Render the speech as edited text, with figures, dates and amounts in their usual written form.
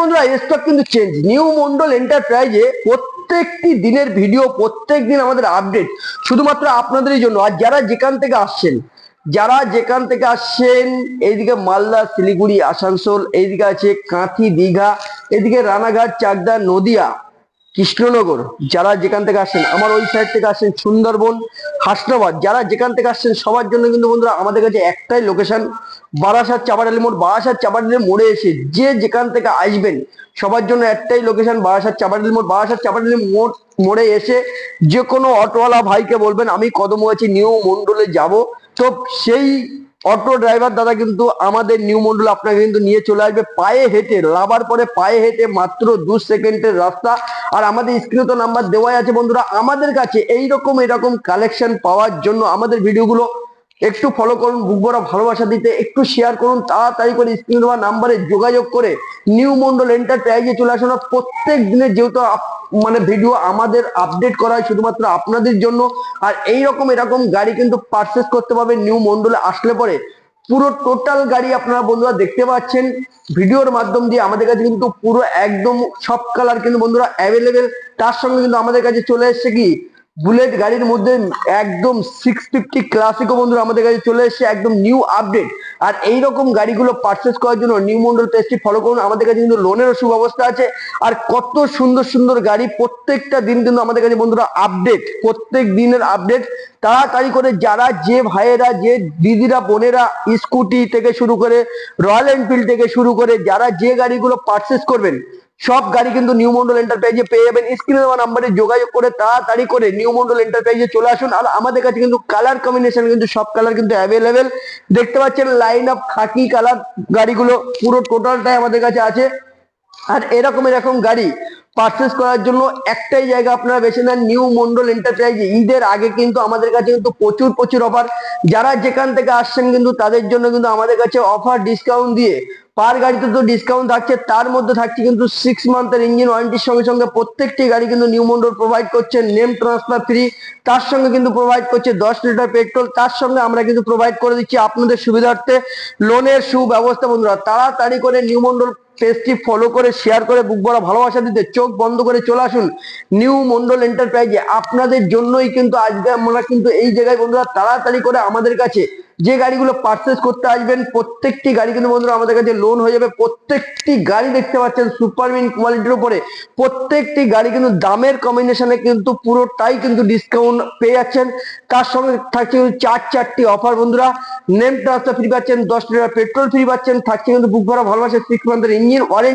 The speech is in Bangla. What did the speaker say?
বন্ধুরা স্টক কিন্তু চেঞ্জ। নিউ মন্ডল এন্টারপ্রাইজে প্রত্যেকটি দিনের ভিডিও, প্রত্যেক দিন আমাদের আপডেট শুধুমাত্র আপনাদেরই জন্য। আর যারা যেখান থেকে আসছেন এইদিকে মালদা, শিলিগুড়ি, আসানসোল, এইদিকে আছে কাঁথি, দীঘা, এদিকে রানাঘাট, চাকদা, নদিয়া, কৃষ্ণনগর, যারা যেখান থেকে আসছেন, আমার ওই সাইড থেকে আসছেন সুন্দরবন, হাসনাবাদ, যারা যেখান থেকে আসছেন সবার জন্য কিন্তু বন্ধুরা আমাদের কাছে একটাই লোকেশন, বারাসাত চাপাডালি মোড়। বারাসাত চাপাডালি মোড়ে এসে যে যেখান থেকে আসবেন সবার জন্য একটাই লোকেশন, বারাসাত চাপাডালি মোড়। বারাসাত চাপাডালি মোড়ে এসে যে কোনো অটোওয়ালা ভাইকে বলবেন আমি কদমগাছি নিউ মন্ডলে যাব, তো সেই অটো ড্রাইভার দাদা কিন্তু আমাদের নিউ মন্ডল আপনাকে কিন্তু নিয়ে চলে আসবে পায়ে হেঁটে, লাভার পরে পায়ে হেঁটে মাত্র 2 সেকেন্ডের রাস্তা। আর আমাদের স্ক্রিনে তো নাম্বার দেওয়াই আছে বন্ধুরা। আমাদের কাছে এরকম কালেকশন পাওয়ার জন্য আমাদের ভিডিওগুলো একটু ফলো করুন, বুক ভরা ভালোবাসা দিতে একটু শেয়ার করুন, তাড়াতাড়ি করে স্ক্রিনে দেওয়া নাম্বারে যোগাযোগ করে নিউ মন্ডল এন্টারপ্রাইজে চলে আসুন। প্রত্যেক দিনের যেহেতু মানে ভিডিও আমাদের আপডেট করা হয় শুধুমাত্র আপনাদের জন্য। আর এরকম গাড়ি কিন্তু পারচেস করতে পারবেন নিউ মন্ডলে আসলে পরে। পুরো টোটাল গাড়ি আপনারা বন্ধুরা দেখতে পাচ্ছেন ভিডিওর মাধ্যম দিয়ে। আমাদের কাছে কিন্তু পুরো একদম সব কালার কিন্তু বন্ধুরা অ্যাভেলেবেল। তার সঙ্গে কিন্তু আমাদের কাছে চলে এসছে কি বুলেট গাড়ির মধ্যে একদম 650 ক্লাসিকও বন্ধুরা আমাদের কাছে চলে এসছে, একদম নিউ আপডেট। আর এইরকম গাড়িগুলো পারচেস করার জন্য নিউ মন্ডল পেজটি ফলো করুন। আমাদের কাছে কিন্তু লোনেরও সুব্যবস্থা আছে। আর কত সুন্দর গাড়ি প্রত্যেকটা দিন কিন্তু আমাদের কাছে বন্ধুরা আপডেট, প্রত্যেক দিনের আপডেট। তাড়াতাড়ি করে যারা যে ভাইয়েরা, যে দিদিরা, বোনেরা স্কুটি থেকে শুরু করে রয়্যাল এনফিল্ড থেকে শুরু করে যারা যে গাড়িগুলো পারচেস করবেন সব গাড়ি কিন্তু নিউ মন্ডল এন্টারপ্রাইজে পেয়ে যাবেন। স্ক্রিনে দেওয়া নাম্বারে যোগাযোগ করে তাড়াতাড়ি করে নিউ মন্ডল এন্টারপ্রাইজে চলে আসুন। আর আমাদের কাছে কিন্তু কালার কম্বিনেশন কিন্তু সব কালার কিন্তু অ্যাভেলেবেল। দেখতে পাচ্ছেন লাইন আপ খাকি কালার গাড়িগুলো পুরো টোটালটাই আমাদের কাছে আছে। আর এরকম গাড়ি পারচেস করার জন্য একটাই জায়গা আপনারা বেছে নেন, নিউ মন্ডল এন্টারপ্রাইজ। ঈদের আগে কিন্তু আমাদের কাছে কিন্তু প্রচুর অফার। যারা যেখান থেকে আসছেন কিন্তু তাদের জন্য কিন্তু আমাদের কাছে অফার ডিসকাউন্ট দিয়ে পার গাড়িতে তো ডিসকাউন্ট থাকছে, তার মধ্যে থাকছে কিন্তু 6 মান্থের ইঞ্জিন ওয়ারেন্টির সঙ্গে প্রত্যেকটি গাড়ি কিন্তু নিউ মন্ডল প্রোভাইড করছে নেম ট্রান্সফার ফ্রি। তার সঙ্গে কিন্তু প্রোভাইড করছে 10 লিটার পেট্রোল। তার সঙ্গে আমরা কিন্তু প্রোভাইড করে দিচ্ছি আপনাদের সুবিধার্থে লোনের সুব্যবস্থা। বন্ধুরা তাড়াতাড়ি করে নিউ মন্ডল পেজটি ফলো করে শেয়ার করে বুক ভরা ভালোবাসা দিতে চোখ বন্ধ করে চলে আসুন নিউ মন্ডল এন্টারপ্রাইজে। আপনাদের জন্যই কিন্তু আজকে আমরা কিন্তু এই জায়গায় বন্ধুরা তাড়াতাড়ি করে আমাদের কাছে যে গাড়িগুলো পারচেস করতে আসবেন প্রত্যেকটি গাড়ি কিন্তু বন্ধুরা আমাদের কাছে লোন হয়ে যাবে। প্রত্যেকটি গাড়ি দেখতে পাচ্ছেন সুপারমিন কোয়ালিটির উপরে, প্রত্যেকটি গাড়ি কিন্তু দামের কম্বিনেশনে কিন্তু পুরোটাই কিন্তু ডিসকাউন্ট পেয়ে যাচ্ছেন। তার সঙ্গে থাকছে কিন্তু চারটি অফার বন্ধুরা। নেম ট্রান্সফার ফ্রি পাচ্ছেন, 10 লিটার পেট্রোল ফ্রি পাচ্ছেন, থাকছে কিন্তু বুক ভরা ভালোবাসা 6 মান্থের ইঞ্জিন ওয়ারেন্টি।